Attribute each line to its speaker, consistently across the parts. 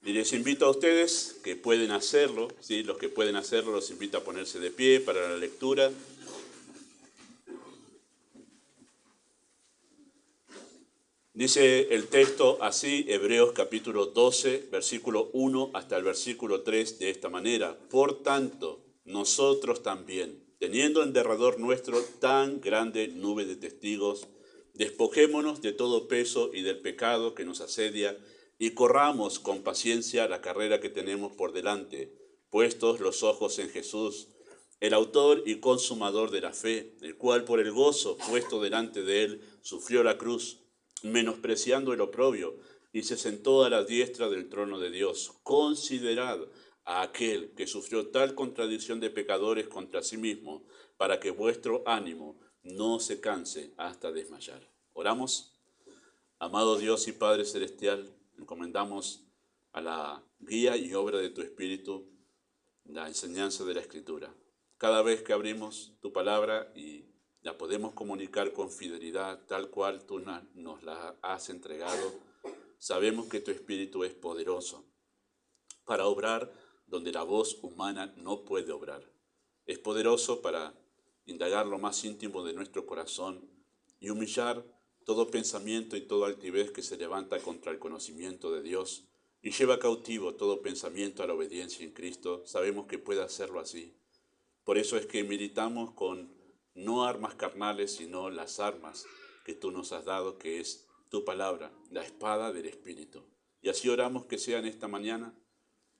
Speaker 1: Y les invito a ustedes que pueden hacerlo, ¿sí? Los que pueden hacerlo, los invito a ponerse de pie para la lectura. Dice el texto así, Hebreos capítulo 12, versículo 1 hasta el versículo 3, de esta manera. Por tanto, nosotros también, teniendo en derredor nuestro tan grande nube de testigos, despojémonos de todo peso y del pecado que nos asedia, y corramos con paciencia la carrera que tenemos por delante, puestos los ojos en Jesús, el autor y consumador de la fe, el cual por el gozo puesto delante de él sufrió la cruz, menospreciando el oprobio, y se sentó a la diestra del trono de Dios. Considerad a aquel que sufrió tal contradicción de pecadores contra sí mismo, para que vuestro ánimo no se canse hasta desmayar. Oramos. Amado Dios y Padre Celestial, encomendamos a la guía y obra de tu Espíritu la enseñanza de la Escritura. Cada vez que abrimos tu palabra y la podemos comunicar con fidelidad, tal cual tú nos la has entregado, sabemos que tu Espíritu es poderoso para obrar donde la voz humana no puede obrar. Es poderoso para indagar lo más íntimo de nuestro corazón y humillar todo pensamiento y toda altivez que se levanta contra el conocimiento de Dios y lleva cautivo todo pensamiento a la obediencia en Cristo. Sabemos que puede hacerlo así. Por eso es que militamos con no armas carnales, sino las armas que tú nos has dado, que es tu palabra, la espada del Espíritu. Y así oramos que sea en esta mañana.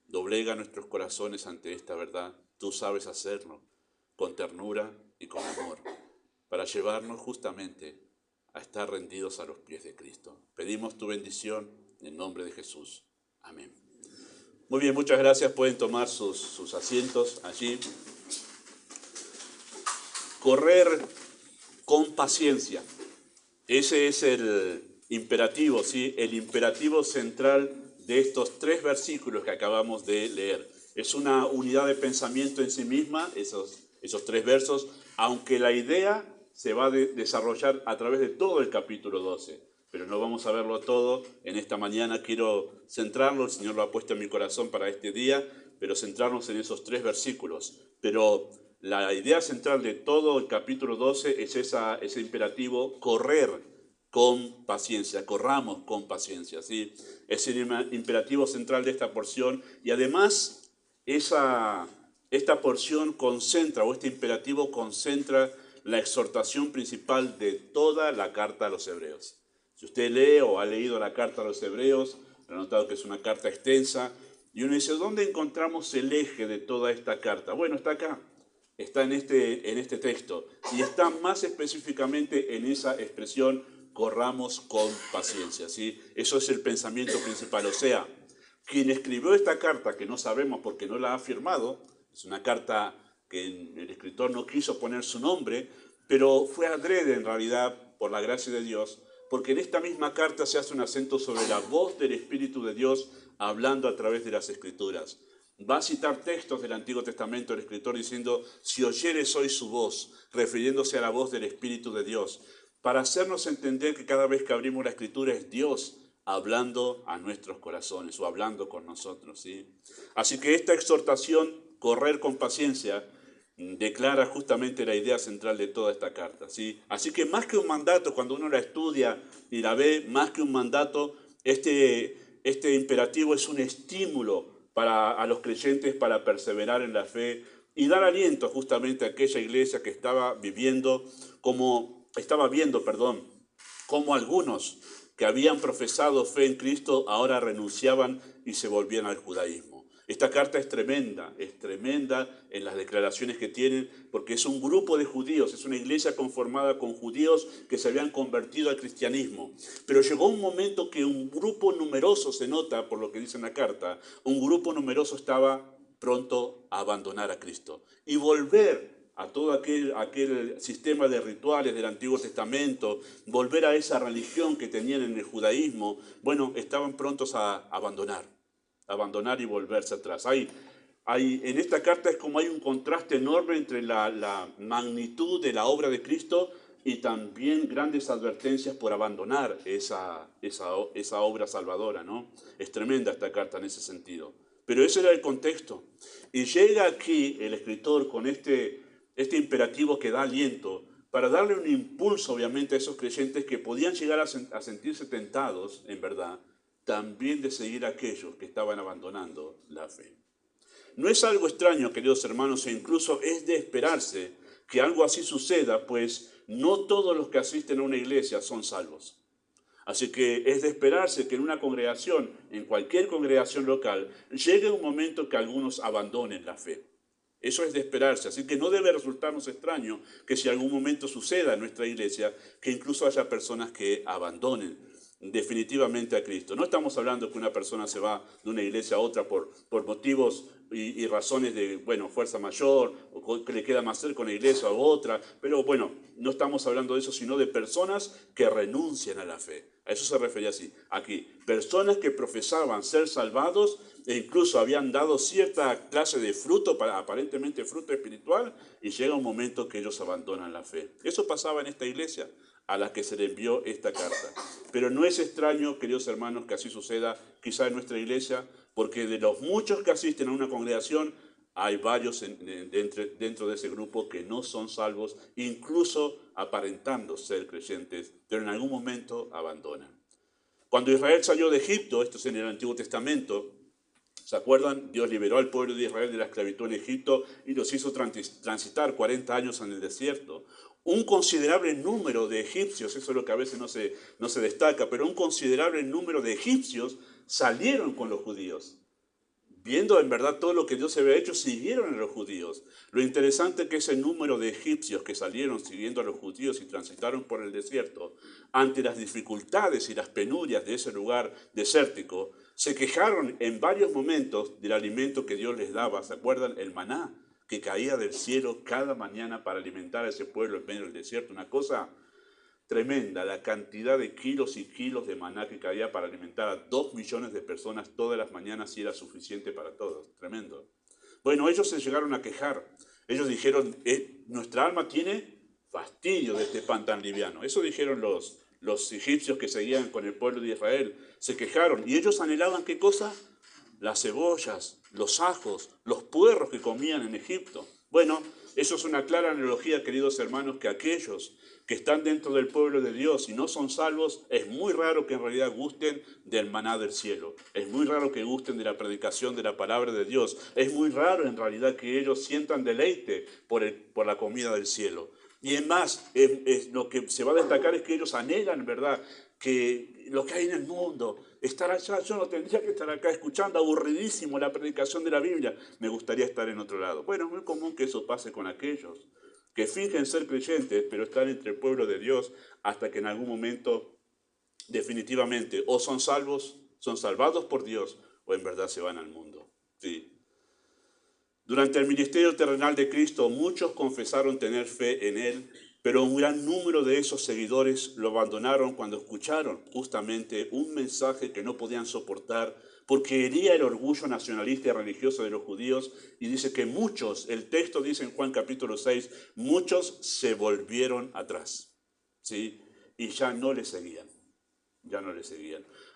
Speaker 1: Doblega nuestros corazones ante esta verdad. Tú sabes hacerlo con ternura y con amor, para llevarnos justamente a estar rendidos a los pies de Cristo. Pedimos tu bendición en el nombre de Jesús. Amén. Muy bien, muchas gracias. Pueden tomar sus asientos allí. Correr con paciencia. Ese es el imperativo, ¿sí? El imperativo central de estos 3 versículos que acabamos de leer. Es una unidad de pensamiento en sí misma, esos 3 versos, aunque la idea se va a desarrollar a través de todo el capítulo 12. Pero no vamos a verlo todo en esta mañana. Quiero centrarlo, el Señor lo ha puesto en mi corazón para este día, pero centrarnos en esos 3 versículos. Pero la idea central de todo el capítulo 12 es ese imperativo, correr con paciencia, corramos con paciencia, ¿sí? Es el imperativo central de esta porción y además esta porción concentra, o este imperativo concentra la exhortación principal de toda la carta a los hebreos. Si usted lee o ha leído la carta a los hebreos, ha notado que es una carta extensa, y uno dice, ¿dónde encontramos el eje de toda esta carta? Bueno, está acá, está en este texto, y está más específicamente en esa expresión, corramos con paciencia, ¿sí? Eso es el pensamiento principal, o sea, quien escribió esta carta, que no sabemos porque no la ha firmado, es una carta que el escritor no quiso poner su nombre, pero fue adrede en realidad, por la gracia de Dios, porque en esta misma carta se hace un acento sobre la voz del Espíritu de Dios hablando a través de las Escrituras. Va a citar textos del Antiguo Testamento el escritor diciendo, si oyeres hoy su voz, refiriéndose a la voz del Espíritu de Dios, para hacernos entender que cada vez que abrimos la Escritura es Dios hablando a nuestros corazones o hablando con nosotros, ¿sí? Así que esta exhortación, correr con paciencia, declara justamente la idea central de toda esta carta, ¿sí? Así que más que un mandato, cuando uno la estudia y la ve, más que un mandato, este imperativo es un estímulo a los creyentes para perseverar en la fe y dar aliento justamente a aquella iglesia que estaba viendo, como algunos que habían profesado fe en Cristo ahora renunciaban y se volvían al judaísmo. Esta carta es tremenda en las declaraciones que tienen, porque es un grupo de judíos, es una iglesia conformada con judíos que se habían convertido al cristianismo. Pero llegó un momento que un grupo numeroso, se nota por lo que dice en la carta, un grupo numeroso estaba pronto a abandonar a Cristo y volver a todo aquel sistema de rituales del Antiguo Testamento, volver a esa religión que tenían en el judaísmo. Bueno, estaban prontos a abandonar y volverse atrás. En esta carta es como hay un contraste enorme entre la magnitud de la obra de Cristo y también grandes advertencias por abandonar esa obra salvadora, ¿no? Es tremenda esta carta en ese sentido. Pero ese era el contexto. Y llega aquí el escritor con este imperativo que da aliento para darle un impulso, obviamente, a esos creyentes que podían llegar a sentirse tentados, en verdad, también de seguir a aquellos que estaban abandonando la fe. No es algo extraño, queridos hermanos, e incluso es de esperarse que algo así suceda, pues no todos los que asisten a una iglesia son salvos. Así que es de esperarse que en una congregación, en cualquier congregación local, llegue un momento que algunos abandonen la fe. Eso es de esperarse, así que no debe resultarnos extraño que si algún momento suceda en nuestra iglesia, que incluso haya personas que abandonen definitivamente a Cristo. No estamos hablando que una persona se va de una iglesia a otra por motivos y razones de, fuerza mayor, o que le queda más cerca una iglesia u otra, pero no estamos hablando de eso, sino de personas que renuncian a la fe. A eso se refería así, aquí. Personas que profesaban ser salvados e incluso habían dado cierta clase de fruto, aparentemente fruto espiritual, y llega un momento que ellos abandonan la fe. Eso pasaba en esta iglesia a la que se le envió esta carta. Pero no es extraño, queridos hermanos, que así suceda quizá en nuestra iglesia, porque de los muchos que asisten a una congregación, hay varios dentro de ese grupo que no son salvos, incluso aparentando ser creyentes, pero en algún momento abandonan. Cuando Israel salió de Egipto, esto es en el Antiguo Testamento, ¿se acuerdan? Dios liberó al pueblo de Israel de la esclavitud en Egipto y los hizo transitar 40 años en el desierto. Un considerable número de egipcios, eso es lo que a veces no se destaca, pero un considerable número de egipcios salieron con los judíos. Viendo en verdad todo lo que Dios había hecho, siguieron a los judíos. Lo interesante es que ese número de egipcios que salieron siguiendo a los judíos y transitaron por el desierto, ante las dificultades y las penurias de ese lugar desértico, se quejaron en varios momentos del alimento que Dios les daba. ¿Se acuerdan? El maná que caía del cielo cada mañana para alimentar a ese pueblo en medio del desierto. Una cosa tremenda, la cantidad de kilos y kilos de maná que caía para alimentar a 2 millones de personas todas las mañanas y era suficiente para todos. Tremendo. Bueno, ellos se llegaron a quejar. Ellos dijeron, nuestra alma tiene fastidio de este pan tan liviano. Eso dijeron los egipcios que seguían con el pueblo de Israel. Se quejaron. ¿Y ellos anhelaban qué cosa? Las cebollas, los ajos, los puerros que comían en Egipto. Bueno, eso es una clara analogía, queridos hermanos, que aquellos que están dentro del pueblo de Dios y no son salvos, es muy raro que en realidad gusten del maná del cielo. Es muy raro que gusten de la predicación de la palabra de Dios. Es muy raro en realidad que ellos sientan deleite por la comida del cielo. Y es más, lo que se va a destacar es que ellos anhelan, ¿verdad?, que lo que hay en el mundo, estar allá, yo no tendría que estar acá escuchando aburridísimo la predicación de la Biblia, me gustaría estar en otro lado. Bueno, es muy común que eso pase con aquellos que fingen ser creyentes, pero están entre el pueblo de Dios hasta que en algún momento definitivamente o son salvos, son salvados por Dios, o en verdad se van al mundo. Sí. Durante el ministerio terrenal de Cristo, muchos confesaron tener fe en Él, pero un gran número de esos seguidores lo abandonaron cuando escucharon justamente un mensaje que no podían soportar porque hería el orgullo nacionalista y religioso de los judíos, y dice que muchos, el texto dice en Juan capítulo 6, muchos se volvieron atrás, ¿sí? Y ya no le seguían.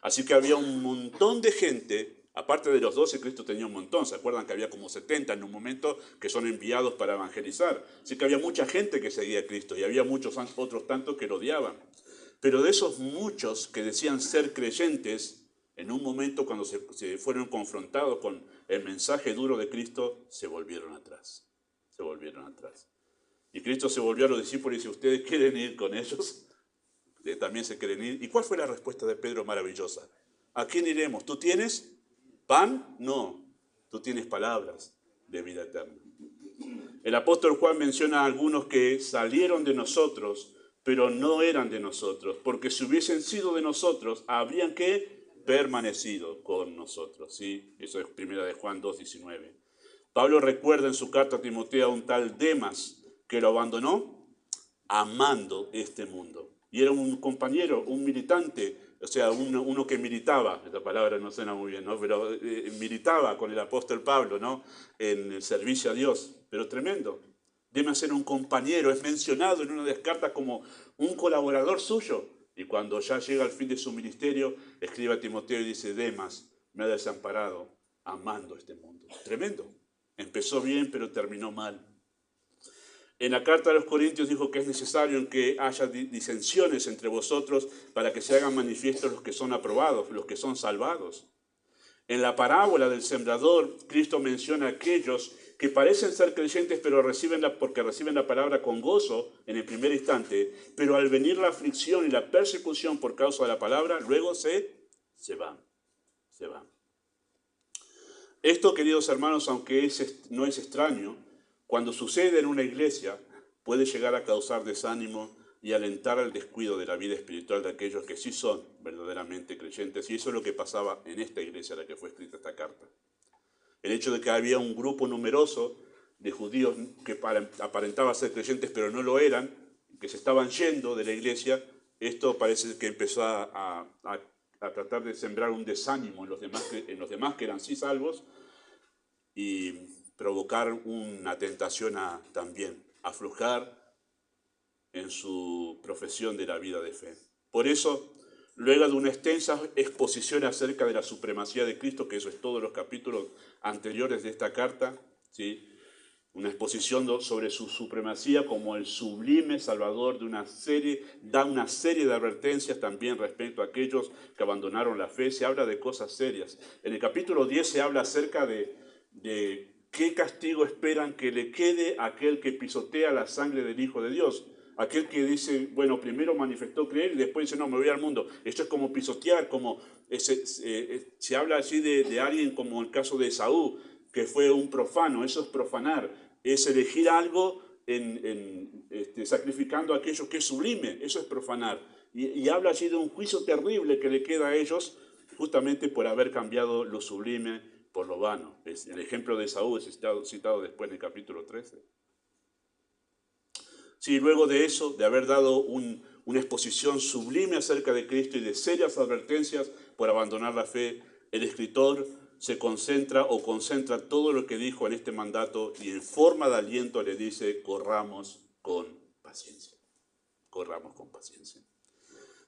Speaker 1: Así que había un montón de gente, aparte de los 12, Cristo tenía un montón. ¿Se acuerdan que había como 70 en un momento que son enviados para evangelizar? Así que había mucha gente que seguía a Cristo y había muchos otros tantos que lo odiaban. Pero de esos muchos que decían ser creyentes, en un momento cuando se fueron confrontados con el mensaje duro de Cristo, se volvieron atrás. Y Cristo se volvió a los discípulos y dice, ¿ustedes quieren ir con ellos? También se quieren ir. ¿Y cuál fue la respuesta de Pedro maravillosa? ¿A quién iremos? ¿Tú tienes pan? No. Tú tienes palabras de vida eterna. El apóstol Juan menciona a algunos que salieron de nosotros, pero no eran de nosotros, porque si hubiesen sido de nosotros, habrían que permanecido con nosotros. ¿Sí? Eso es 1 de Juan 2:19. Pablo recuerda en su carta a Timoteo a un tal Demas que lo abandonó amando este mundo. Y era un compañero, un militante, o sea, uno que militaba, esta palabra no suena muy bien, ¿no? Pero militaba con el apóstol Pablo, ¿no?, en el servicio a Dios. Pero tremendo. Demas era un compañero, es mencionado en una de las cartas como un colaborador suyo. Y cuando ya llega al fin de su ministerio, escribe a Timoteo y dice, Demas me ha desamparado amando este mundo. Tremendo. Empezó bien, pero terminó mal. En la carta a los Corintios dijo que es necesario que haya disensiones entre vosotros para que se hagan manifiestos los que son aprobados, los que son salvados. En la parábola del sembrador, Cristo menciona a aquellos que parecen ser creyentes pero porque reciben la palabra con gozo en el primer instante, pero al venir la aflicción y la persecución por causa de la palabra, luego se van. Esto, queridos hermanos, aunque no es extraño, cuando sucede en una iglesia, puede llegar a causar desánimo y alentar al descuido de la vida espiritual de aquellos que sí son verdaderamente creyentes. Y eso es lo que pasaba en esta iglesia a la que fue escrita esta carta. El hecho de que había un grupo numeroso de judíos que aparentaban ser creyentes pero no lo eran, que se estaban yendo de la iglesia, esto parece que empezó a tratar de sembrar un desánimo en los demás que eran sí salvos y provocar una tentación a también aflojar en su profesión de la vida de fe. Por eso, luego de una extensa exposición acerca de la supremacía de Cristo, que eso es todos los capítulos anteriores de esta carta, ¿sí? Una exposición sobre su supremacía como el sublime Salvador da una serie de advertencias también respecto a aquellos que abandonaron la fe. Se habla de cosas serias. En el capítulo 10 se habla acerca de qué castigo esperan que le quede a aquel que pisotea la sangre del Hijo de Dios. Aquel que dice, bueno, primero manifestó creer y después dice, no, me voy al mundo. Esto es como pisotear, se habla así de alguien como el caso de Esaú, que fue un profano. Eso es profanar, es elegir algo sacrificando aquello que es sublime. Eso es profanar. Y habla allí de un juicio terrible que le queda a ellos justamente por haber cambiado lo sublime por lo vano. El ejemplo de Esaú es citado después en el capítulo 13. Sí, luego de eso, de haber dado una exposición sublime acerca de Cristo y de serias advertencias por abandonar la fe, el escritor se concentra todo lo que dijo en este mandato y en forma de aliento le dice, corramos con paciencia. Corramos con paciencia.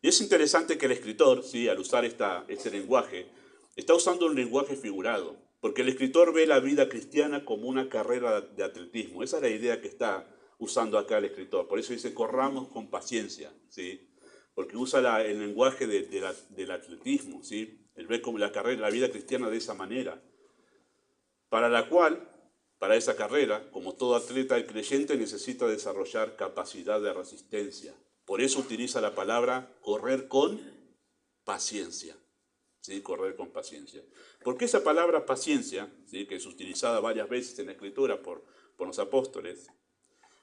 Speaker 1: Y es interesante que el escritor, ¿sí?, al usar este lenguaje, está usando un lenguaje figurado, porque el escritor ve la vida cristiana como una carrera de atletismo. Esa es la idea que está usando acá el escritor. Por eso dice, corramos con paciencia, ¿sí? Porque usa el lenguaje del atletismo, ¿sí? Él ve como la vida cristiana de esa manera. Para esa carrera, como todo atleta, el creyente necesita desarrollar capacidad de resistencia. Por eso utiliza la palabra correr con paciencia. ¿Sí? Correr con paciencia. Porque esa palabra paciencia, ¿sí?, que es utilizada varias veces en la Escritura por los apóstoles,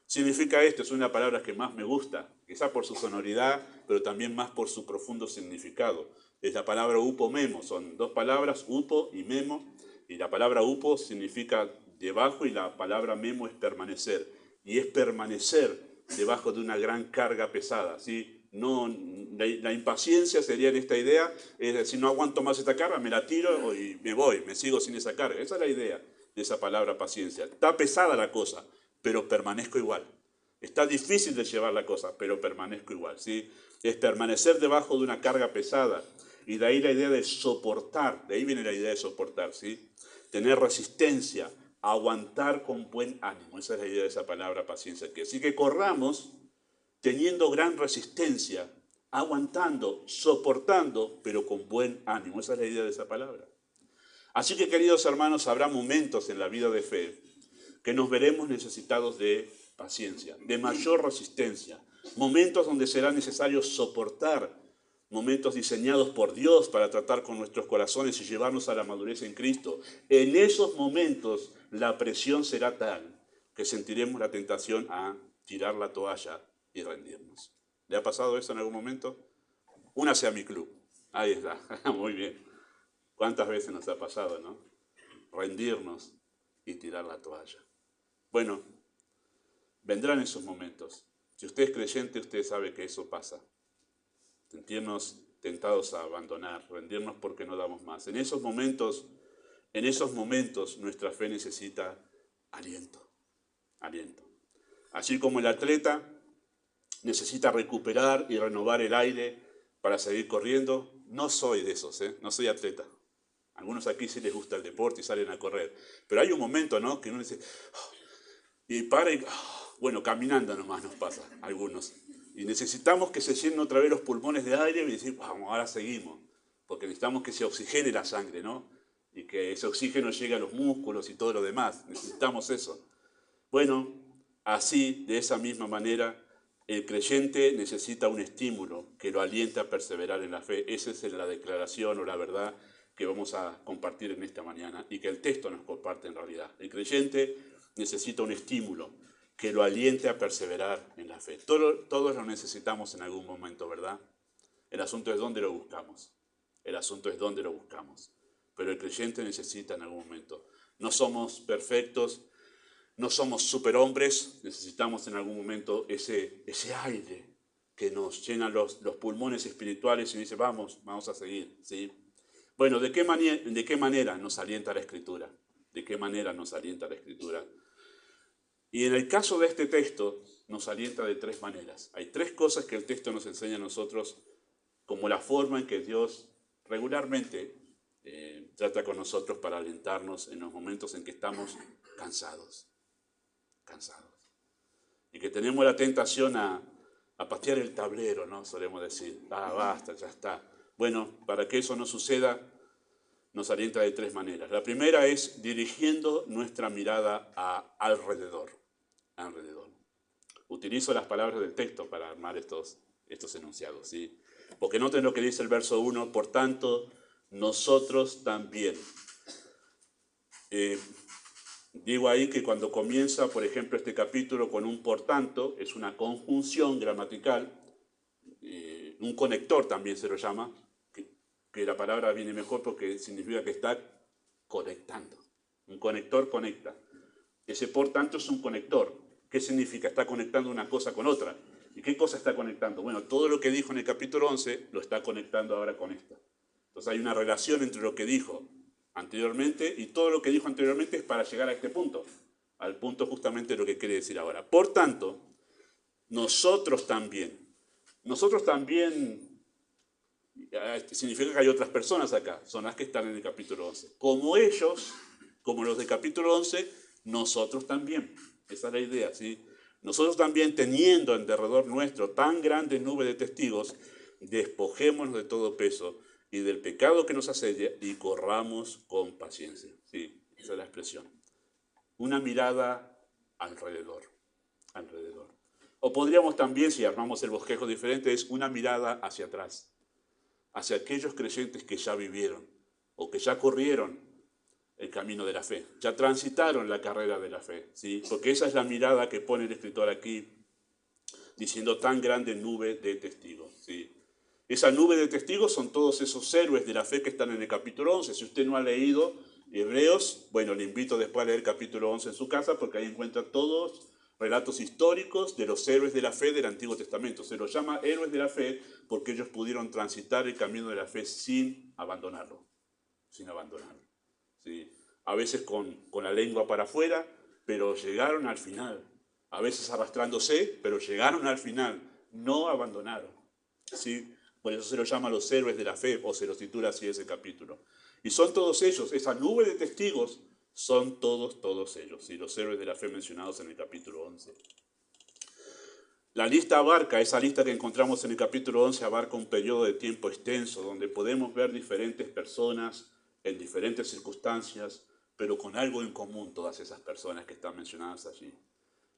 Speaker 1: significa esto, es una palabra que más me gusta, quizá por su sonoridad, pero también más por su profundo significado. Es la palabra upomemo, son dos palabras, upo y memo, y la palabra upo significa debajo y la palabra memo es permanecer, y es permanecer debajo de una gran carga pesada, ¿sí? No, la impaciencia sería en esta idea, es decir, no aguanto más esta carga, me la tiro y me voy, me sigo sin esa carga. Esa es la idea de esa palabra paciencia. Está pesada la cosa, pero permanezco igual. Está difícil de llevar la cosa, pero permanezco igual, ¿sí? Es permanecer debajo de una carga pesada. Y de ahí la idea de soportar, de ahí viene la idea de soportar, ¿sí? Tener resistencia, aguantar con buen ánimo. Esa es la idea de esa palabra paciencia. Así que corramos teniendo gran resistencia, aguantando, soportando, pero con buen ánimo. Esa es la idea de esa palabra. Así que, queridos hermanos, habrá momentos en la vida de fe que nos veremos necesitados de paciencia, de mayor resistencia, momentos donde será necesario soportar, momentos diseñados por Dios para tratar con nuestros corazones y llevarnos a la madurez en Cristo. En esos momentos la presión será tal que sentiremos la tentación a tirar la toalla y rendirnos. ¿Le ha pasado eso en algún momento? Únase a mi club. Ahí está, muy bien. ¿Cuántas veces nos ha pasado, no? Rendirnos y tirar la toalla. Bueno, vendrán esos momentos. Si usted es creyente, usted sabe que eso pasa. Sentirnos tentados a abandonar, rendirnos porque no damos más. En esos momentos nuestra fe necesita aliento. Aliento. Así como el atleta necesita recuperar y renovar el aire para seguir corriendo, no soy de esos, no soy atleta. Algunos aquí sí les gusta el deporte y salen a correr. Pero hay un momento, ¿no?, que uno dice, "Oh", y para y, oh, bueno, caminando nomás nos pasa, algunos. Y necesitamos que se llenen otra vez los pulmones de aire y decir, vamos, ahora seguimos. Porque necesitamos que se oxigene la sangre, ¿no? Y que ese oxígeno llegue a los músculos y todo lo demás. Necesitamos eso. Bueno, así, de esa misma manera, el creyente necesita un estímulo que lo aliente a perseverar en la fe. Esa es la declaración o la verdad que vamos a compartir en esta mañana y que el texto nos comparte en realidad. El creyente necesita un estímulo que lo aliente a perseverar en la fe. Todos lo necesitamos en algún momento, ¿verdad? El asunto es dónde lo buscamos. El asunto es dónde lo buscamos. Pero el creyente necesita en algún momento. No somos perfectos, no somos superhombres, necesitamos en algún momento ese aire que nos llena los pulmones espirituales y dice, vamos a seguir, ¿sí? Bueno, ¿de qué manera nos alienta la Escritura? ¿De qué manera nos alienta la Escritura? Y en el caso de este texto, nos alienta de tres maneras. Hay tres cosas que el texto nos enseña a nosotros como la forma en que Dios regularmente trata con nosotros para alentarnos en los momentos en que estamos cansados. Y que tenemos la tentación a patear el tablero, ¿no? Solemos decir, basta, ya está. Bueno, para que eso no suceda, nos alienta de tres maneras. La primera es dirigiendo nuestra mirada alrededor. Utilizo las palabras del texto para armar estos enunciados, ¿sí? Porque noten lo que dice el verso 1, por tanto, nosotros también. Digo ahí que cuando comienza, por ejemplo, este capítulo con un por tanto, es una conjunción gramatical, un conector también se lo llama, que la palabra viene mejor porque significa que está conectando. Un conector conecta. Ese por tanto es un conector. ¿Qué significa? Está conectando una cosa con otra. ¿Y qué cosa está conectando? Bueno, todo lo que dijo en el capítulo 11 lo está conectando ahora con esta. Entonces hay una relación entre lo que dijo anteriormente y todo lo que dijo anteriormente es para llegar a este punto, al punto justamente de lo que quiere decir ahora. Por tanto, nosotros también significa que hay otras personas acá, son las que están en el capítulo 11. Como ellos, como los del capítulo 11, nosotros también. Esa es la idea, ¿sí? Nosotros también, teniendo en derredor nuestro tan grande nube de testigos, despojémonos de todo peso y del pecado que nos asedia y corramos con paciencia. Sí, esa es la expresión. Una mirada alrededor. O podríamos también, si armamos el bosquejo diferente, es una mirada hacia atrás, hacia aquellos creyentes que ya vivieron o que ya corrieron el camino de la fe, ya transitaron la carrera de la fe, ¿sí? Porque esa es la mirada que pone el escritor aquí, diciendo tan grande nube de testigos, ¿sí? Esa nube de testigos son todos esos héroes de la fe que están en el capítulo 11. Si usted no ha leído Hebreos, bueno, le invito después a leer el capítulo 11 en su casa, porque ahí encuentra todos relatos históricos de los héroes de la fe del Antiguo Testamento. Se los llama héroes de la fe porque ellos pudieron transitar el camino de la fe sin abandonarlo. ¿Sí? A veces con la lengua para afuera, pero llegaron al final. A veces arrastrándose, pero llegaron al final. No abandonaron. ¿Sí? Por eso se los llama los héroes de la fe, o se los titula así ese capítulo. Y son todos ellos, esa nube de testigos, son todos ellos, ¿sí? Los héroes de la fe mencionados en el capítulo 11. La lista abarca, esa lista que encontramos en el capítulo 11, abarca un periodo de tiempo extenso, donde podemos ver diferentes personas en diferentes circunstancias, pero con algo en común todas esas personas que están mencionadas allí.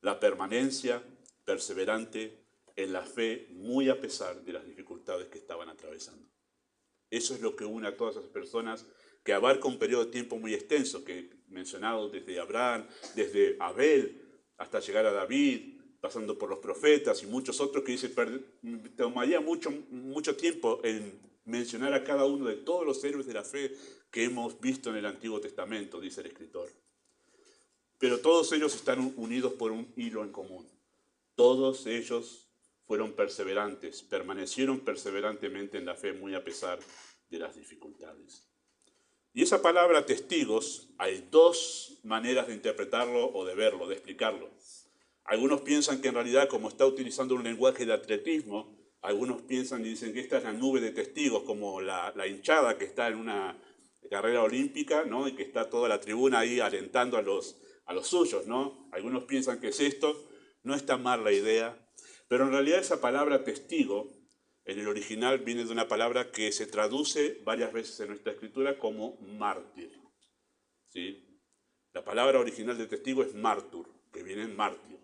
Speaker 1: La permanencia perseverante en la fe, muy a pesar de las dificultades que estaban atravesando. Eso es lo que une a todas esas personas, que abarca un periodo de tiempo muy extenso, que mencionado desde Abraham, desde Abel, hasta llegar a David, pasando por los profetas y muchos otros, que dice, tomaría mucho tiempo en mencionar a cada uno de todos los héroes de la fe que hemos visto en el Antiguo Testamento, dice el escritor. Pero todos ellos están unidos por un hilo en común. Todos ellos fueron perseverantes, permanecieron perseverantemente en la fe muy a pesar de las dificultades. Y esa palabra testigos, hay dos maneras de interpretarlo o de verlo, de explicarlo. Algunos piensan que en realidad, como está utilizando un lenguaje de atletismo, algunos piensan y dicen que esta es la nube de testigos, como la hinchada que está en una carrera olímpica, ¿no? Y que está toda la tribuna ahí alentando a los suyos, ¿no? Algunos piensan que es esto, no está mal la idea, pero en realidad esa palabra testigo, en el original viene de una palabra que se traduce varias veces en nuestra escritura como mártir, ¿sí? La palabra original de testigo es mártur, que viene en mártir,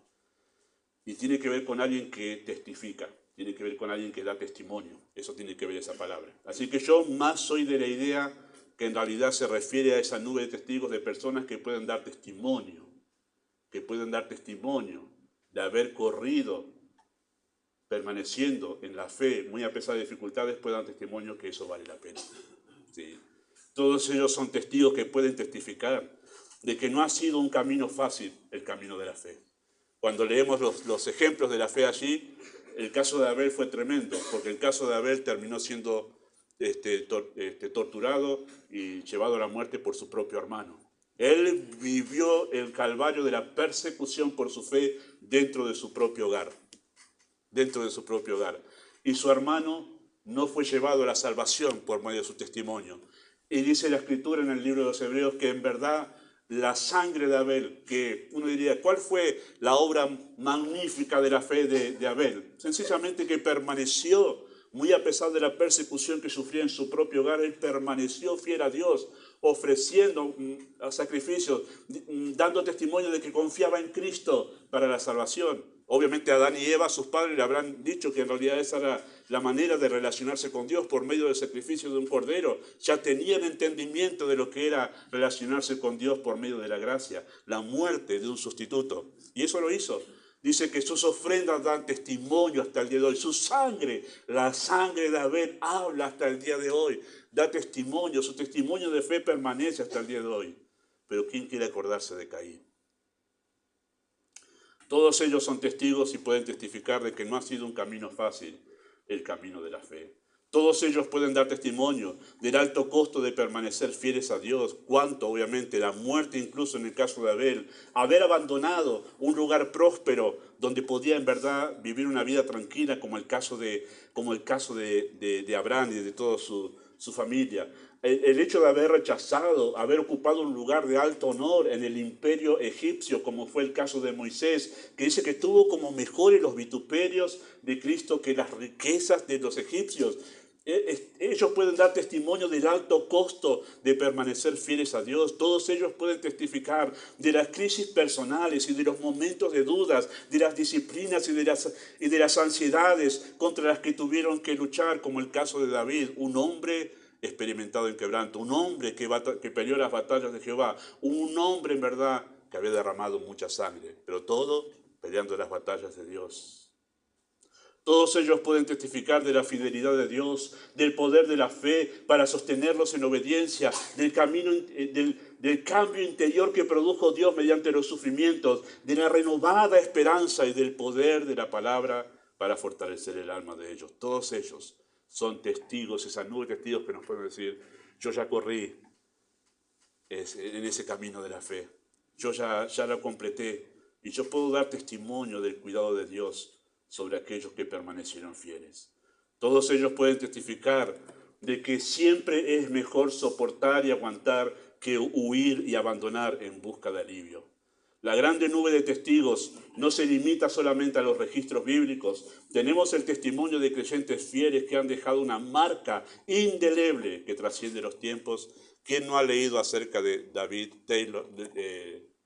Speaker 1: y tiene que ver con alguien que testifica, tiene que ver con alguien que da testimonio, eso tiene que ver esa palabra. Así que yo más soy de la idea que en realidad se refiere a esa nube de testigos de personas que pueden dar testimonio, de haber corrido, permaneciendo en la fe, muy a pesar de dificultades, puedan dar testimonio que eso vale la pena. ¿Sí? Todos ellos son testigos que pueden testificar de que no ha sido un camino fácil el camino de la fe. Cuando leemos los ejemplos de la fe allí, el caso de Abel fue tremendo, porque el caso de Abel terminó siendo torturado y llevado a la muerte por su propio hermano. Él vivió el calvario de la persecución por su fe dentro de su propio hogar. Y su hermano no fue llevado a la salvación por medio de su testimonio. Y dice la Escritura en el libro de los Hebreos que en verdad la sangre de Abel, que uno diría, ¿cuál fue la obra magnífica de la fe de Abel? Sencillamente que permaneció, muy a pesar de la persecución que sufría en su propio hogar, él permaneció fiel a Dios, ofreciendo sacrificios, dando testimonio de que confiaba en Cristo para la salvación. Obviamente Adán y Eva, sus padres, le habrán dicho que en realidad esa era la manera de relacionarse con Dios por medio del sacrificio de un cordero. Ya tenían entendimiento de lo que era relacionarse con Dios por medio de la gracia, la muerte de un sustituto. Y eso lo hizo. Dice que sus ofrendas dan testimonio hasta el día de hoy. Su sangre, la sangre de Abel, habla hasta el día de hoy. Da testimonio, su testimonio de fe permanece hasta el día de hoy. Pero ¿quién quiere acordarse de Caín? Todos ellos son testigos y pueden testificar de que no ha sido un camino fácil el camino de la fe. Todos ellos pueden dar testimonio del alto costo de permanecer fieles a Dios, cuánto obviamente la muerte incluso en el caso de Abel, haber abandonado un lugar próspero donde podía en verdad vivir una vida tranquila como el caso de Abraham y de toda su familia. El hecho de haber rechazado, haber ocupado un lugar de alto honor en el imperio egipcio, como fue el caso de Moisés, que dice que tuvo como mejores los vituperios de Cristo que las riquezas de los egipcios. Ellos pueden dar testimonio del alto costo de permanecer fieles a Dios. Todos ellos pueden testificar de las crisis personales y de los momentos de dudas, de las disciplinas y de las ansiedades contra las que tuvieron que luchar, como el caso de David, un hombre experimentado en quebranto, un hombre que peleó las batallas de Jehová, un hombre en verdad que había derramado mucha sangre, pero todo peleando las batallas de Dios. Todos ellos pueden testificar de la fidelidad de Dios, del poder de la fe para sostenerlos en obediencia, del cambio interior que produjo Dios mediante los sufrimientos, de la renovada esperanza y del poder de la palabra para fortalecer el alma de ellos. Todos ellos son testigos, esa nube de testigos que nos pueden decir, yo ya corrí en ese camino de la fe, yo ya lo completé y yo puedo dar testimonio del cuidado de Dios sobre aquellos que permanecieron fieles. Todos ellos pueden testificar de que siempre es mejor soportar y aguantar que huir y abandonar en busca de alivio. La grande nube de testigos no se limita solamente a los registros bíblicos. Tenemos el testimonio de creyentes fieles que han dejado una marca indeleble que trasciende los tiempos. ¿Quién no ha leído acerca de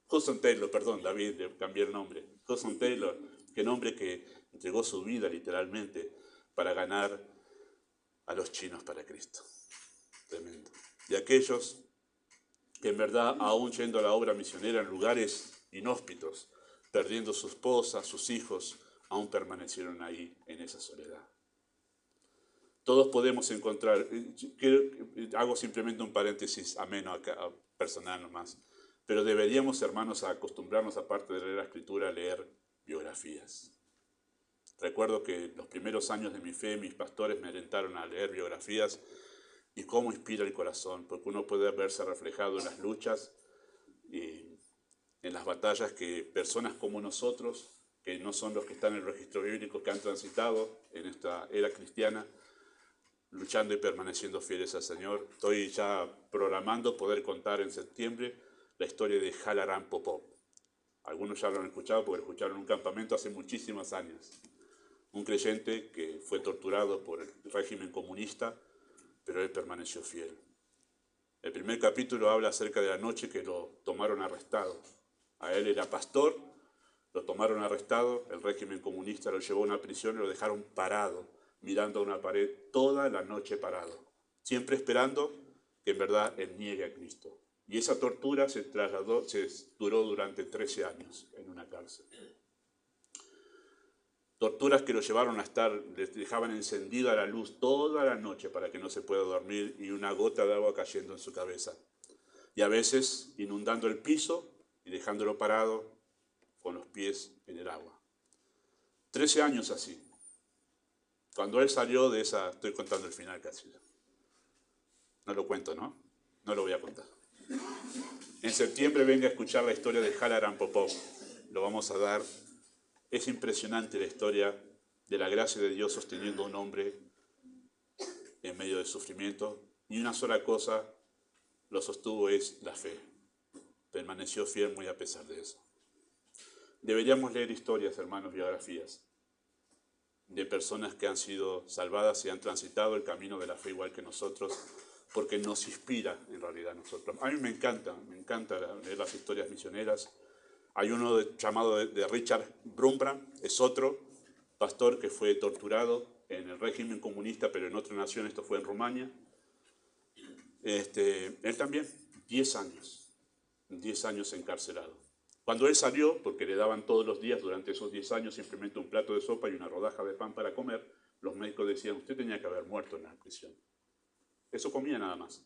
Speaker 1: Hudson Taylor, David, le cambié el nombre. Hudson Taylor, que nombre que entregó su vida literalmente para ganar a los chinos para Cristo. Tremendo. Y aquellos que en verdad, aún yendo a la obra misionera en lugares inhóspitos, perdiendo su esposa, sus hijos, aún permanecieron ahí en esa soledad. Todos podemos encontrar, hago simplemente un paréntesis ameno acá, personal nomás, pero deberíamos, hermanos, acostumbrarnos, aparte de leer la Escritura, a leer biografías. Recuerdo que los primeros años de mi fe, mis pastores me alentaron a leer biografías y cómo inspira el corazón, porque uno puede verse reflejado en las luchas y en las batallas que personas como nosotros que no son los que están en el registro bíblico, que han transitado en esta era cristiana, luchando y permaneciendo fieles al Señor. Estoy ya programando poder contar en septiembre la historia de Halaram Popov. Algunos ya lo han escuchado porque lo escucharon en un campamento hace muchísimos años. Un creyente que fue torturado por el régimen comunista, pero él permaneció fiel. El primer capítulo habla acerca de la noche que lo tomaron arrestado. A él era pastor, lo tomaron arrestado, el régimen comunista lo llevó a una prisión y lo dejaron parado, mirando a una pared toda la noche parado, siempre esperando que en verdad él niegue a Cristo. Y esa tortura se duró durante 13 años en una cárcel. Torturas que lo llevaron a estar, les dejaban encendida la luz toda la noche para que no se pueda dormir y una gota de agua cayendo en su cabeza. Y a veces inundando el piso y dejándolo parado con los pies en el agua. 13 años así. Cuando él salió de esa, estoy contando el final casi. No lo cuento, ¿no? No lo voy a contar. En septiembre venga a escuchar la historia de Halaram Popov. Lo vamos a dar. Es impresionante la historia de la gracia de Dios sosteniendo a un hombre en medio del sufrimiento. Y una sola cosa lo sostuvo, es la fe. Permaneció fiel muy a pesar de eso. Deberíamos leer historias, hermanos, biografías, de personas que han sido salvadas y han transitado el camino de la fe igual que nosotros, porque nos inspira en realidad a nosotros. A mí me encanta leer las historias misioneras. Hay uno llamado de Richard Brumbrand, es otro pastor que fue torturado en el régimen comunista, pero en otra nación, esto fue en Rumania. Él también, 10 años encarcelado. Cuando él salió, porque le daban todos los días durante esos 10 años simplemente un plato de sopa y una rodaja de pan para comer, los médicos decían, usted tenía que haber muerto en la prisión. Eso comía nada más.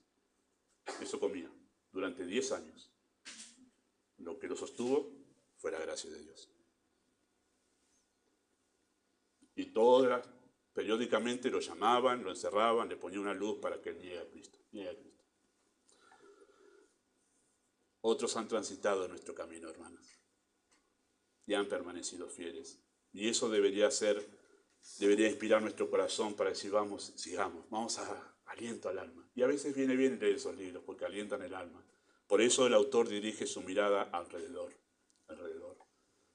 Speaker 1: Eso comía durante 10 años. Lo que lo sostuvo fue la gracia de Dios. Y periódicamente lo llamaban, lo encerraban, le ponían una luz para que él niegue a Cristo. Otros han transitado en nuestro camino, hermanos, y han permanecido fieles. Y eso debería inspirar nuestro corazón para decir, vamos, sigamos, vamos a aliento al alma. Y a veces viene bien leer esos libros porque alientan el alma. Por eso el autor dirige su mirada alrededor,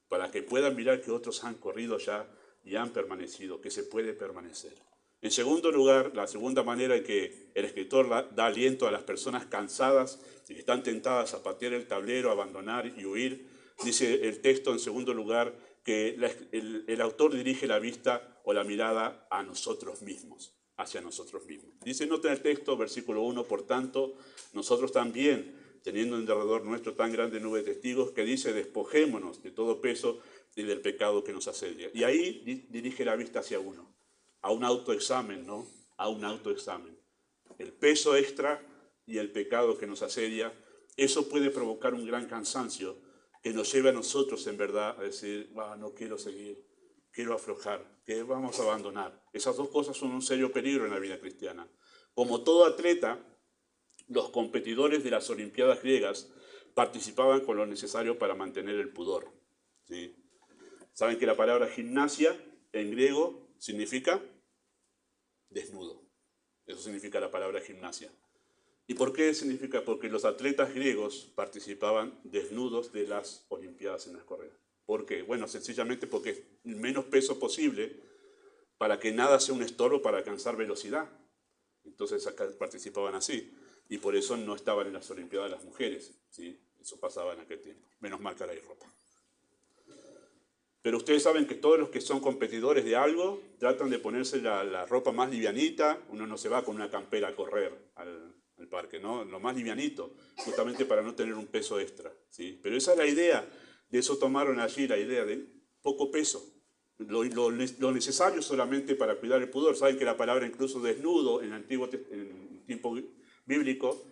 Speaker 1: para que puedan mirar que otros han corrido ya y han permanecido, que se puede permanecer. En segundo lugar, la segunda manera en que el escritor da aliento a las personas cansadas y que están tentadas a patear el tablero, abandonar y huir, dice el texto en segundo lugar que el autor dirige la vista o la mirada a nosotros mismos, hacia nosotros mismos. Dice, nota en el texto, versículo 1, por tanto, nosotros también, teniendo en derredor nuestro tan grande nube de testigos, que dice, despojémonos de todo peso y del pecado que nos asedia. Y ahí dirige la vista hacia uno, a un autoexamen, ¿no? A un autoexamen. El peso extra y el pecado que nos asedia, eso puede provocar un gran cansancio que nos lleve a nosotros en verdad a decir, no quiero seguir, quiero aflojar, que vamos a abandonar. Esas dos cosas son un serio peligro en la vida cristiana. Como todo atleta, los competidores de las Olimpiadas griegas participaban con lo necesario para mantener el pudor, ¿sí? Saben que la palabra gimnasia en griego significa desnudo. Eso significa la palabra gimnasia. ¿Y por qué significa? Porque los atletas griegos participaban desnudos de las Olimpiadas en las carreras. ¿Por qué? Bueno, sencillamente porque es el menos peso posible para que nada sea un estorbo para alcanzar velocidad. Entonces acá participaban así. Y por eso no estaban en las Olimpiadas las mujeres, ¿sí? Eso pasaba en aquel tiempo. Menos mal que ahora hay ropa. Pero ustedes saben que todos los que son competidores de algo tratan de ponerse la ropa más livianita. Uno no se va con una campera a correr al parque, ¿no? Lo más livianito, justamente para no tener un peso extra, ¿sí? Pero esa es la idea. De eso tomaron allí la idea de poco peso. Lo necesario solamente para cuidar el pudor. Saben que la palabra incluso desnudo en el tiempo bíblico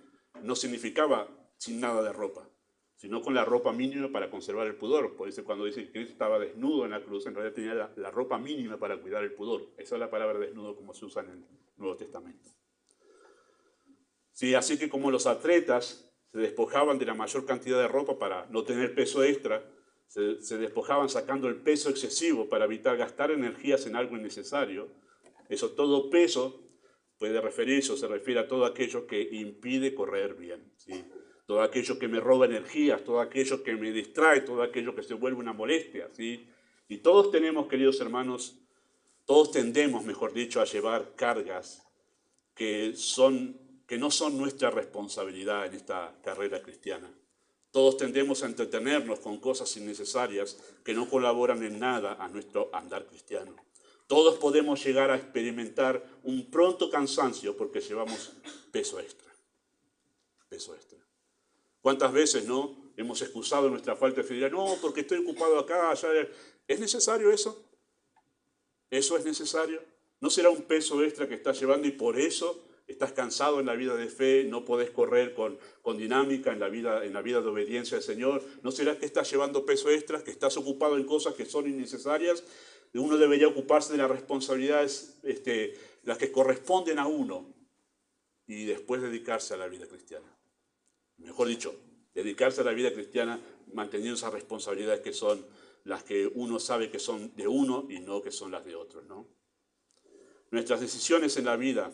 Speaker 1: no significaba sin nada de ropa, sino con la ropa mínima para conservar el pudor. Por eso cuando dice que Cristo estaba desnudo en la cruz, en realidad tenía la ropa mínima para cuidar el pudor. Esa es la palabra desnudo como se usa en el Nuevo Testamento. Sí, así que como los atletas se despojaban de la mayor cantidad de ropa para no tener peso extra, se despojaban sacando el peso excesivo para evitar gastar energías en algo innecesario. Eso, todo peso puede referirse o se refiere a todo aquello que impide correr bien, ¿sí? Todo aquello que me roba energías, todo aquello que me distrae, todo aquello que se vuelve una molestia, ¿sí? Y todos tenemos, queridos hermanos, todos tendemos, mejor dicho, a llevar cargas que no son nuestra responsabilidad en esta carrera cristiana. Todos tendemos a entretenernos con cosas innecesarias que no colaboran en nada a nuestro andar cristiano. Todos podemos llegar a experimentar un pronto cansancio porque llevamos peso extra. Peso extra. ¿Cuántas veces no hemos excusado nuestra falta de fidelidad? No, porque estoy ocupado acá, allá. ¿Es necesario eso? ¿Eso es necesario? ¿No será un peso extra que estás llevando y por eso estás cansado en la vida de fe, no podés correr con dinámica en la vida de obediencia al Señor? ¿No será que estás llevando peso extra, que estás ocupado en cosas que son innecesarias? Uno debería ocuparse de las responsabilidades, las que corresponden a uno, y después dedicarse a la vida cristiana. Mejor dicho, dedicarse a la vida cristiana manteniendo esas responsabilidades que son las que uno sabe que son de uno y no que son las de otros, ¿no? Nuestras decisiones en la vida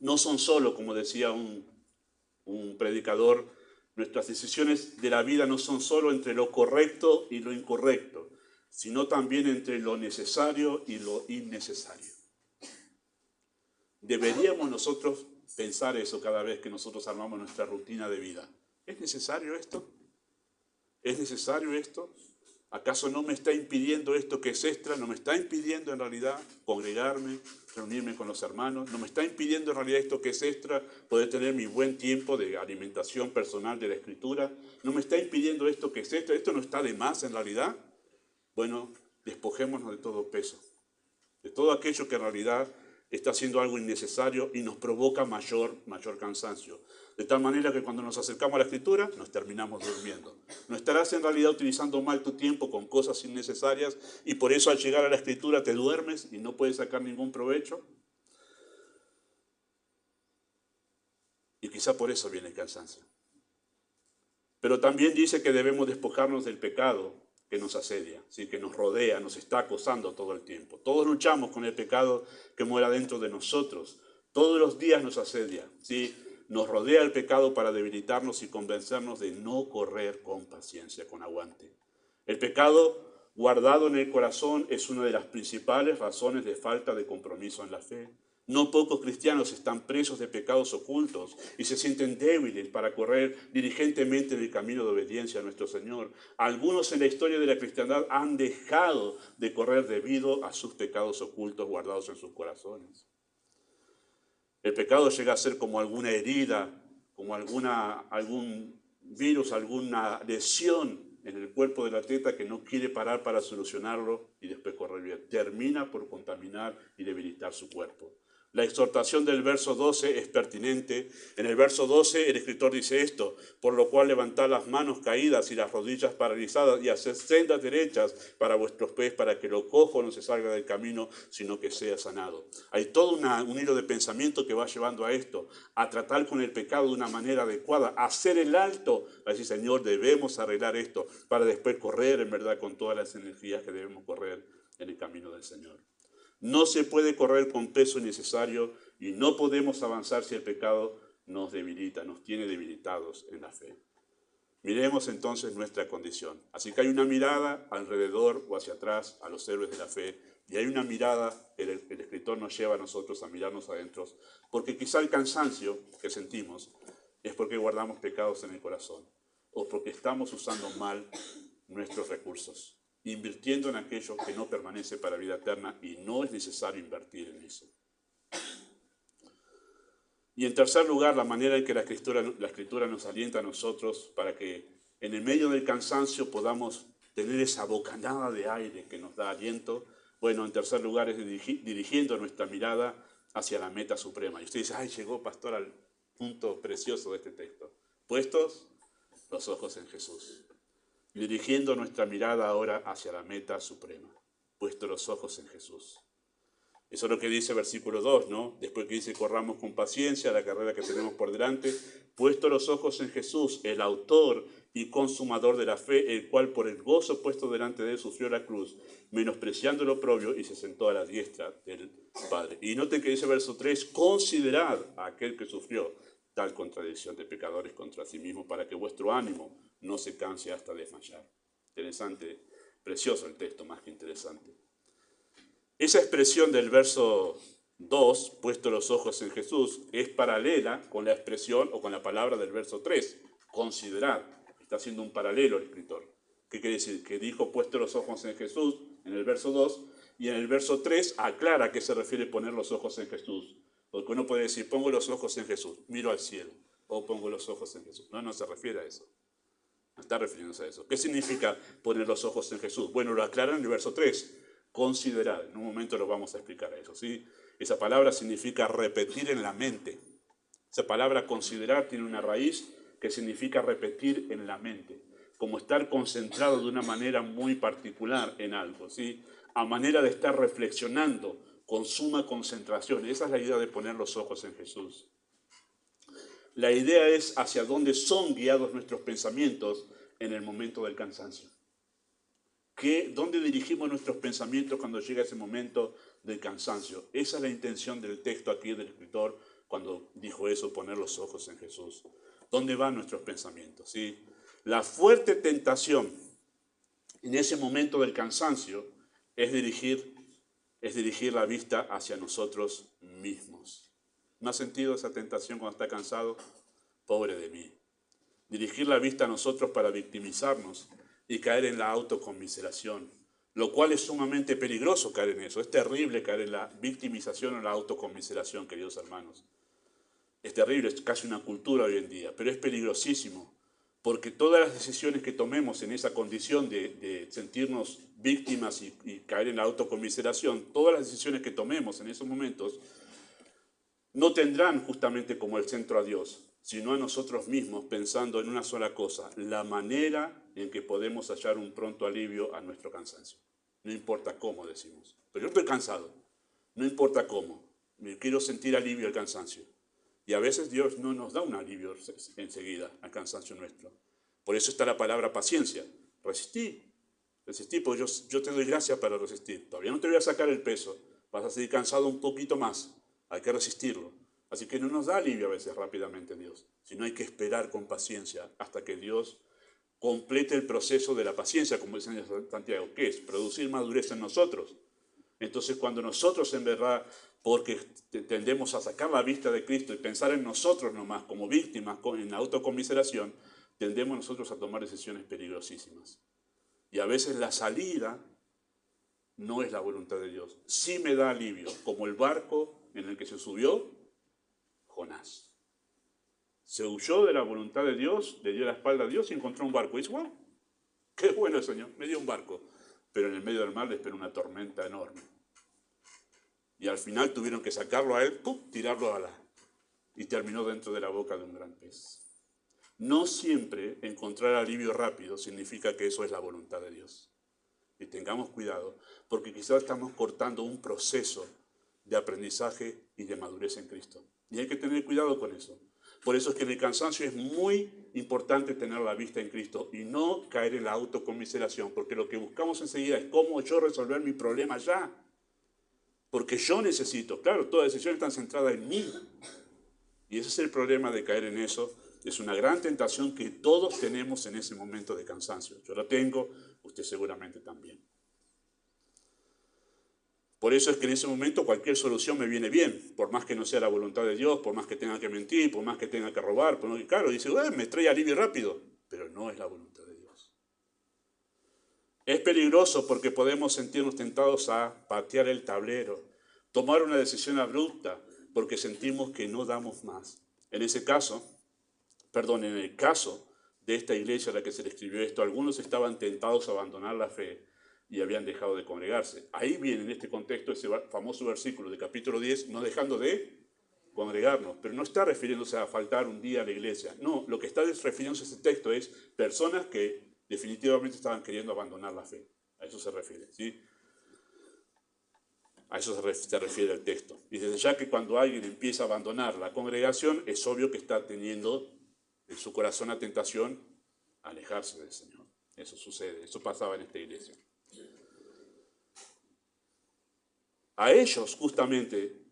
Speaker 1: no son solo, como decía un predicador, nuestras decisiones de la vida no son solo entre lo correcto y lo incorrecto, sino también entre lo necesario y lo innecesario. Deberíamos nosotros pensar eso cada vez que nosotros armamos nuestra rutina de vida. ¿Es necesario esto? ¿Es necesario esto? ¿Acaso no me está impidiendo esto que es extra? ¿No me está impidiendo en realidad congregarme, reunirme con los hermanos? ¿No me está impidiendo en realidad esto que es extra, poder tener mi buen tiempo de alimentación personal de la Escritura? ¿No me está impidiendo esto que es extra? ¿Esto no está de más en realidad? Bueno, despojémonos de todo peso, de todo aquello que en realidad está haciendo algo innecesario y nos provoca mayor cansancio. De tal manera que cuando nos acercamos a la Escritura, nos terminamos durmiendo. No estarás en realidad utilizando mal tu tiempo con cosas innecesarias y por eso al llegar a la Escritura te duermes y no puedes sacar ningún provecho. Y quizá por eso viene el cansancio. Pero también dice que debemos despojarnos del pecado que nos asedia, ¿sí? Que nos rodea, nos está acosando todo el tiempo. Todos luchamos con el pecado que mora dentro de nosotros. Todos los días nos asedia, ¿sí? Nos rodea el pecado para debilitarnos y convencernos de no correr con paciencia, con aguante. El pecado guardado en el corazón es una de las principales razones de falta de compromiso en la fe. No pocos cristianos están presos de pecados ocultos y se sienten débiles para correr diligentemente en el camino de obediencia a nuestro Señor. Algunos en la historia de la cristiandad han dejado de correr debido a sus pecados ocultos guardados en sus corazones. El pecado llega a ser como alguna herida, como algún virus, alguna lesión en el cuerpo del atleta que no quiere parar para solucionarlo y después correr bien. Termina por contaminar y debilitar su cuerpo. La exhortación del verso 12 es pertinente. En el verso 12 el escritor dice esto: por lo cual levantad las manos caídas y las rodillas paralizadas y haced sendas derechas para vuestros pies, para que lo cojo no se salga del camino, sino que sea sanado. Hay todo un hilo de pensamiento que va llevando a esto, a tratar con el pecado de una manera adecuada, a hacer el alto, a decir, Señor, debemos arreglar esto, para después correr en verdad con todas las energías que debemos correr en el camino del Señor. No se puede correr con peso innecesario y no podemos avanzar si el pecado nos debilita, nos tiene debilitados en la fe. Miremos entonces nuestra condición. Así que hay una mirada alrededor o hacia atrás a los héroes de la fe y hay una mirada, el escritor nos lleva a nosotros a mirarnos adentro, porque quizá el cansancio que sentimos es porque guardamos pecados en el corazón o porque estamos usando mal nuestros recursos, invirtiendo en aquello que no permanece para vida eterna y no es necesario invertir en eso. Y en tercer lugar, la manera en que la escritura nos alienta a nosotros para que en el medio del cansancio podamos tener esa bocanada de aire que nos da aliento. Bueno, en tercer lugar es dirigiendo nuestra mirada hacia la meta suprema. Y usted dice, llegó pastor al punto precioso de este texto. Puestos los ojos en Jesús. Dirigiendo nuestra mirada ahora hacia la meta suprema, puesto los ojos en Jesús. Eso es lo que dice versículo 2, ¿no? Después que dice, corramos con paciencia la carrera que tenemos por delante, puesto los ojos en Jesús, el autor y consumador de la fe, el cual por el gozo puesto delante de él sufrió la cruz, menospreciando lo oprobio, y se sentó a la diestra del Padre. Y noten que dice verso 3, considerad a aquel que sufrió tal contradicción de pecadores contra sí mismo, para que vuestro ánimo no se canse hasta desmayar. Interesante, precioso el texto, más que interesante. Esa expresión del verso 2, puesto los ojos en Jesús, es paralela con la expresión o con la palabra del verso 3, considerad. Está haciendo un paralelo el escritor. ¿Qué quiere decir? Que dijo puesto los ojos en Jesús en el verso 2 y en el verso 3 aclara a qué se refiere poner los ojos en Jesús. Porque uno puede decir, pongo los ojos en Jesús, miro al cielo, o pongo los ojos en Jesús. No, no se refiere a eso. No está refiriéndose a eso. ¿Qué significa poner los ojos en Jesús? Bueno, lo aclara en el verso 3. Considerar. En un momento lo vamos a explicar a eso, ¿sí? Esa palabra significa repetir en la mente. Esa palabra considerar tiene una raíz que significa repetir en la mente, como estar concentrado de una manera muy particular en algo, ¿sí? A manera de estar reflexionando con suma concentración. Esa es la idea de poner los ojos en Jesús. La idea es hacia dónde son guiados nuestros pensamientos en el momento del cansancio. ¿Dónde dirigimos nuestros pensamientos cuando llega ese momento del cansancio? Esa es la intención del texto aquí del escritor cuando dijo eso, poner los ojos en Jesús. ¿Dónde van nuestros pensamientos? ¿Sí? La fuerte tentación en ese momento del cansancio es dirigir la vista hacia nosotros mismos. ¿No ha sentido esa tentación cuando está cansado? Pobre de mí. Dirigir la vista a nosotros para victimizarnos y caer en la autoconmiseración, lo cual es sumamente peligroso caer en eso. Es terrible caer en la victimización o la autoconmiseración, queridos hermanos. Es terrible, es casi una cultura hoy en día, pero es peligrosísimo, porque todas las decisiones que tomemos en esa condición de sentirnos víctimas y caer en la autoconmiseración, todas las decisiones que tomemos en esos momentos no tendrán justamente como el centro a Dios, sino a nosotros mismos, pensando en una sola cosa, la manera en que podemos hallar un pronto alivio a nuestro cansancio. No importa cómo, decimos. Pero yo estoy cansado. No importa cómo. Me quiero sentir alivio al cansancio. Y a veces Dios no nos da un alivio enseguida al cansancio nuestro. Por eso está la palabra paciencia. Resistí, porque yo te doy gracia para resistir. Todavía no te voy a sacar el peso. Vas a seguir cansado un poquito más. Hay que resistirlo. Así que no nos da alivio a veces rápidamente Dios, sino hay que esperar con paciencia hasta que Dios complete el proceso de la paciencia, como dice en Santiago. ¿Qué es? Producir madurez en nosotros. Entonces, cuando nosotros en verdad, porque tendemos a sacar la vista de Cristo y pensar en nosotros nomás como víctimas, en autoconmiseración, tendemos nosotros a tomar decisiones peligrosísimas. Y a veces la salida no es la voluntad de Dios. Sí me da alivio, como el barco en el que se subió Jonás. Se huyó de la voluntad de Dios, le dio la espalda a Dios y encontró un barco. Y dice, wow, qué bueno el Señor, me dio un barco. Pero en el medio del mar le esperó una tormenta enorme. Y al final tuvieron que sacarlo a él, ¡pum!, tirarlo y terminó dentro de la boca de un gran pez. No siempre encontrar alivio rápido significa que eso es la voluntad de Dios. Y tengamos cuidado, porque quizás estamos cortando un proceso de aprendizaje y de madurez en Cristo. Y hay que tener cuidado con eso. Por eso es que en el cansancio es muy importante tener la vista en Cristo y no caer en la autoconmiseración, porque lo que buscamos enseguida es cómo yo resolver mi problema ya. Porque yo necesito, claro, todas las decisiones están centradas en mí. Y ese es el problema de caer en eso. Es una gran tentación que todos tenemos en ese momento de cansancio. Yo la tengo, usted seguramente también. Por eso es que en ese momento cualquier solución me viene bien, por más que no sea la voluntad de Dios, por más que tenga que mentir, por más que tenga que robar. Claro, dice, me trae alivio rápido, pero no es la voluntad de Dios. Es peligroso porque podemos sentirnos tentados a patear el tablero, tomar una decisión abrupta porque sentimos que no damos más. En el caso de esta iglesia a la que se le escribió esto, algunos estaban tentados a abandonar la fe y habían dejado de congregarse. Ahí viene en este contexto ese famoso versículo de capítulo 10, no dejando de congregarnos, pero no está refiriéndose a faltar un día a la iglesia. No, lo que está refiriéndose a ese texto es personas que definitivamente estaban queriendo abandonar la fe. A eso se refiere, ¿sí? A eso se refiere el texto. Y desde ya que cuando alguien empieza a abandonar la congregación, es obvio que está teniendo en su corazón la tentación alejarse del Señor. Eso sucede, eso pasaba en esta iglesia. A ellos, justamente,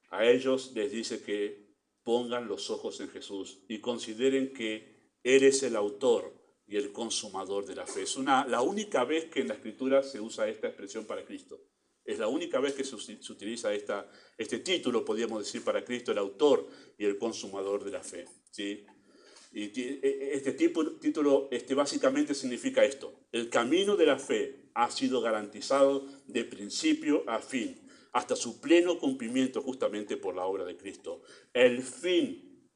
Speaker 1: a ellos les dice que pongan los ojos en Jesús y consideren que Él es el autor y el consumador de la fe. Es la única vez que en la Escritura se usa esta expresión para Cristo. Es la única vez que se utiliza este título, podríamos decir, para Cristo, el autor y el consumador de la fe. ¿Sí? Y este título básicamente significa esto: el camino de la fe ha sido garantizado de principio a fin, hasta su pleno cumplimiento justamente por la obra de Cristo. El fin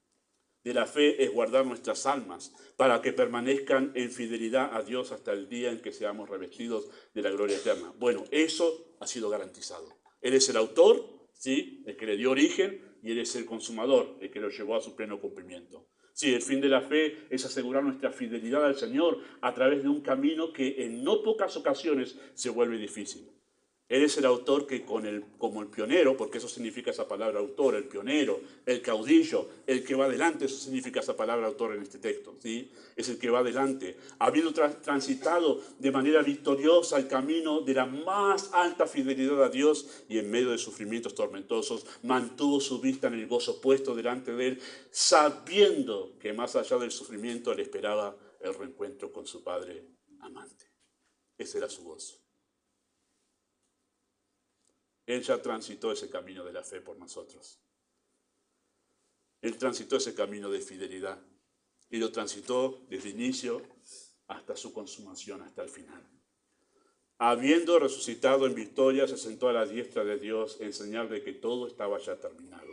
Speaker 1: de la fe es guardar nuestras almas para que permanezcan en fidelidad a Dios hasta el día en que seamos revestidos de la gloria eterna. Bueno, eso ha sido garantizado. Él es el autor, ¿sí?, el que le dio origen, y Él es el consumador, el que lo llevó a su pleno cumplimiento. Sí, el fin de la fe es asegurar nuestra fidelidad al Señor a través de un camino que en no pocas ocasiones se vuelve difícil. Él es el autor que como el pionero, porque eso significa esa palabra autor, el pionero, el caudillo, el que va adelante, eso significa esa palabra autor en este texto, ¿sí? Es el que va adelante. Habiendo transitado de manera victoriosa el camino de la más alta fidelidad a Dios y en medio de sufrimientos tormentosos, mantuvo su vista en el gozo puesto delante de Él, sabiendo que más allá del sufrimiento le esperaba el reencuentro con su Padre amante. Ese era su gozo. Él ya transitó ese camino de la fe por nosotros. Él transitó ese camino de fidelidad y lo transitó desde el inicio hasta su consumación, hasta el final. Habiendo resucitado en victoria, se sentó a la diestra de Dios en señal de que todo estaba ya terminado.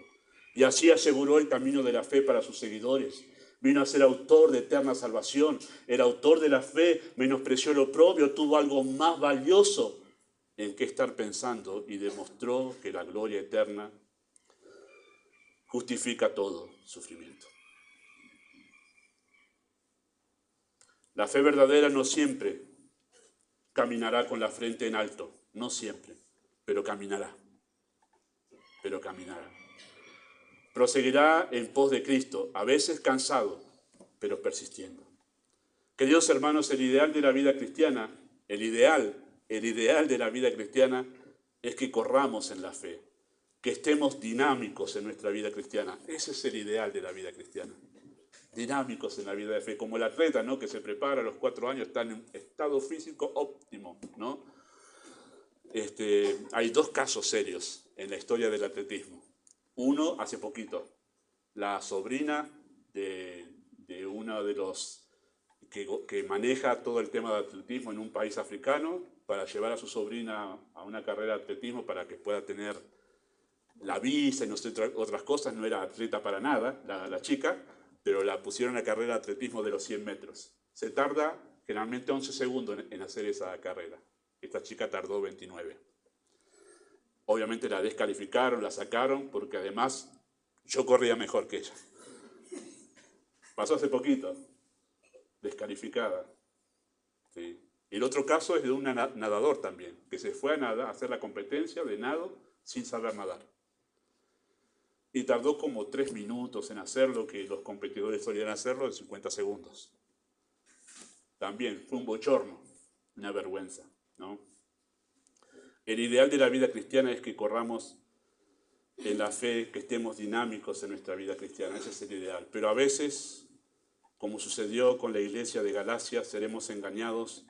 Speaker 1: Y así aseguró el camino de la fe para sus seguidores. Vino a ser autor de eterna salvación. El autor de la fe menospreció lo propio, tuvo algo más valioso en qué estar pensando y demostró que la gloria eterna justifica todo sufrimiento. La fe verdadera no siempre caminará con la frente en alto, no siempre, pero caminará. Proseguirá en pos de Cristo, a veces cansado, pero persistiendo. Queridos hermanos, el ideal de la vida cristiana, el ideal de la vida cristiana es que corramos en la fe, que estemos dinámicos en nuestra vida cristiana. Ese es el ideal de la vida cristiana. Dinámicos en la vida de fe, como el atleta, ¿no?, que se prepara a los 4 años, está en estado físico óptimo, ¿no? Hay 2 casos serios en la historia del atletismo. Uno, hace poquito, la sobrina de uno de los que maneja todo el tema de atletismo en un país africano, para llevar a su sobrina a una carrera de atletismo para que pueda tener la visa y no sé, otras cosas. No era atleta para nada la chica, pero la pusieron a carrera de atletismo de los 100 metros. Se tarda generalmente 11 segundos en hacer esa carrera. Esta chica tardó 29. Obviamente la descalificaron, la sacaron, porque además yo corría mejor que ella. Pasó hace poquito, descalificada. ¿Sí? El otro caso es de un nadador también, que se fue a hacer la competencia de nado sin saber nadar. Y tardó como 3 minutos en hacer lo que los competidores solían hacerlo en 50 segundos. También fue un bochorno, una vergüenza, ¿no? El ideal de la vida cristiana es que corramos en la fe, que estemos dinámicos en nuestra vida cristiana. Ese es el ideal. Pero a veces, como sucedió con la iglesia de Galacia, seremos engañados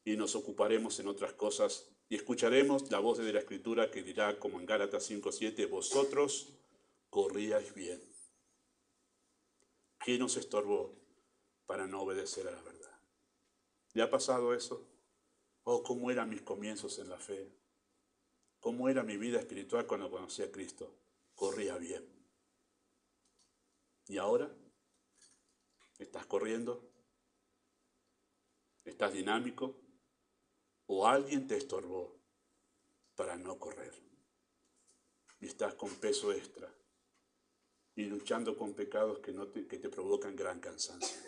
Speaker 1: y nos ocuparemos en otras cosas y escucharemos la voz de la Escritura que dirá, como en Gálatas 5:7, vosotros corríais bien. ¿Quién nos estorbó para no obedecer a la verdad? ¿Le ha pasado eso? Oh, cómo eran mis comienzos en la fe. ¿Cómo era mi vida espiritual cuando conocí a Cristo? Corría bien. ¿Y ahora? ¿Estás corriendo? ¿Estás dinámico? ¿O alguien te estorbó para no correr? Y estás con peso extra y luchando con pecados que te provocan gran cansancio.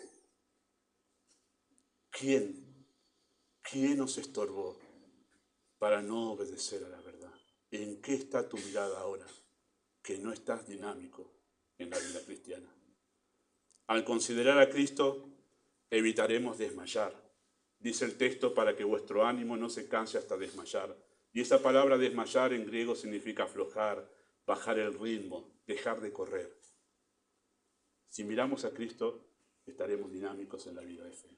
Speaker 1: ¿Quién nos estorbó para no obedecer a la verdad? ¿En qué está tu mirada ahora que no estás dinámico en la vida cristiana? Al considerar a Cristo, evitaremos desmayar. Dice el texto, para que vuestro ánimo no se canse hasta desmayar. Y esa palabra desmayar en griego significa aflojar, bajar el ritmo, dejar de correr. Si miramos a Cristo, estaremos dinámicos en la vida de fe,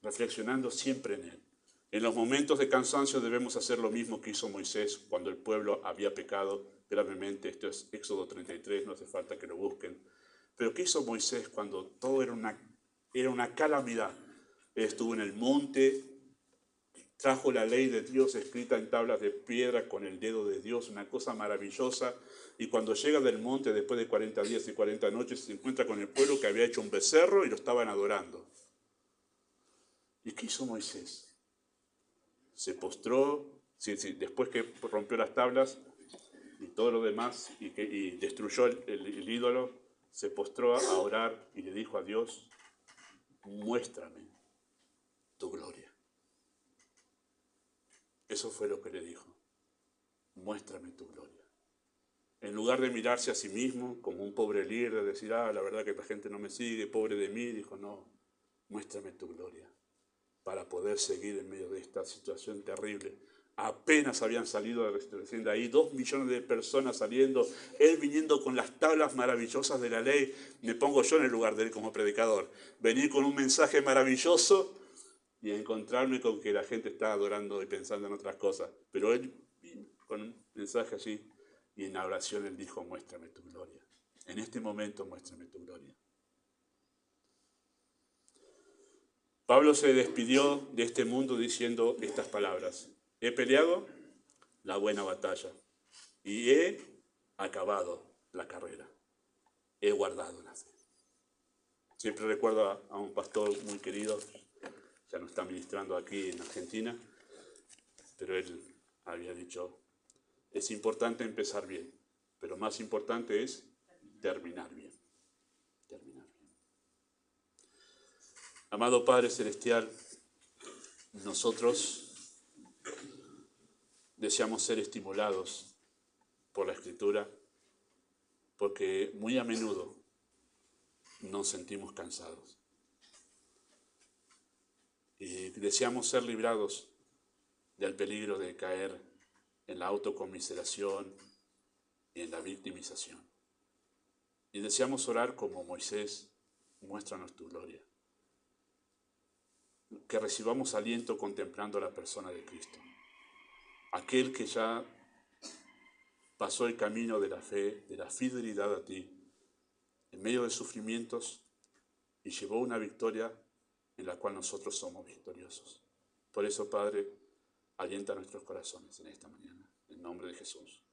Speaker 1: reflexionando siempre en Él. En los momentos de cansancio debemos hacer lo mismo que hizo Moisés cuando el pueblo había pecado gravemente. Esto es Éxodo 33, no hace falta que lo busquen. Pero ¿qué hizo Moisés cuando todo era una calamidad? Él estuvo en el monte, trajo la ley de Dios escrita en tablas de piedra con el dedo de Dios, una cosa maravillosa. Y cuando llega del monte, después de 40 días y 40 noches, se encuentra con el pueblo que había hecho un becerro y lo estaban adorando. ¿Y qué hizo Moisés? Se postró, después que rompió las tablas y todo lo demás, y destruyó el ídolo, se postró a orar y le dijo a Dios, muéstrame tu gloria. Eso fue lo que le dijo, muéstrame tu gloria. En lugar de mirarse a sí mismo como un pobre líder, de decir, la verdad que la gente no me sigue, pobre de mí, dijo, no, muéstrame tu gloria, para poder seguir en medio de esta situación terrible. Apenas habían salido de ahí, 2 millones de personas saliendo, él viniendo con las tablas maravillosas de la ley. Me pongo yo en el lugar de él como predicador. Venir con un mensaje maravilloso y encontrarme con que la gente está adorando y pensando en otras cosas. Pero él vino con un mensaje así y en la oración él dijo, muéstrame tu gloria. En este momento muéstrame tu gloria. Pablo se despidió de este mundo diciendo estas palabras. He peleado la buena batalla y he acabado la carrera. He guardado la fe. Siempre recuerdo a un pastor muy querido, ya no está ministrando aquí en Argentina, pero él había dicho, es importante empezar bien, pero más importante es terminar bien. Terminar bien. Amado Padre Celestial, nosotros deseamos ser estimulados por la Escritura, porque muy a menudo nos sentimos cansados. Y deseamos ser librados del peligro de caer en la autocomiseración y en la victimización. Y deseamos orar como Moisés, muéstranos tu gloria. Que recibamos aliento contemplando la persona de Cristo. Aquel que ya pasó el camino de la fe, de la fidelidad a ti, en medio de sufrimientos, y llevó una victoria en la cual nosotros somos victoriosos. Por eso, Padre, alienta nuestros corazones en esta mañana, en nombre de Jesús.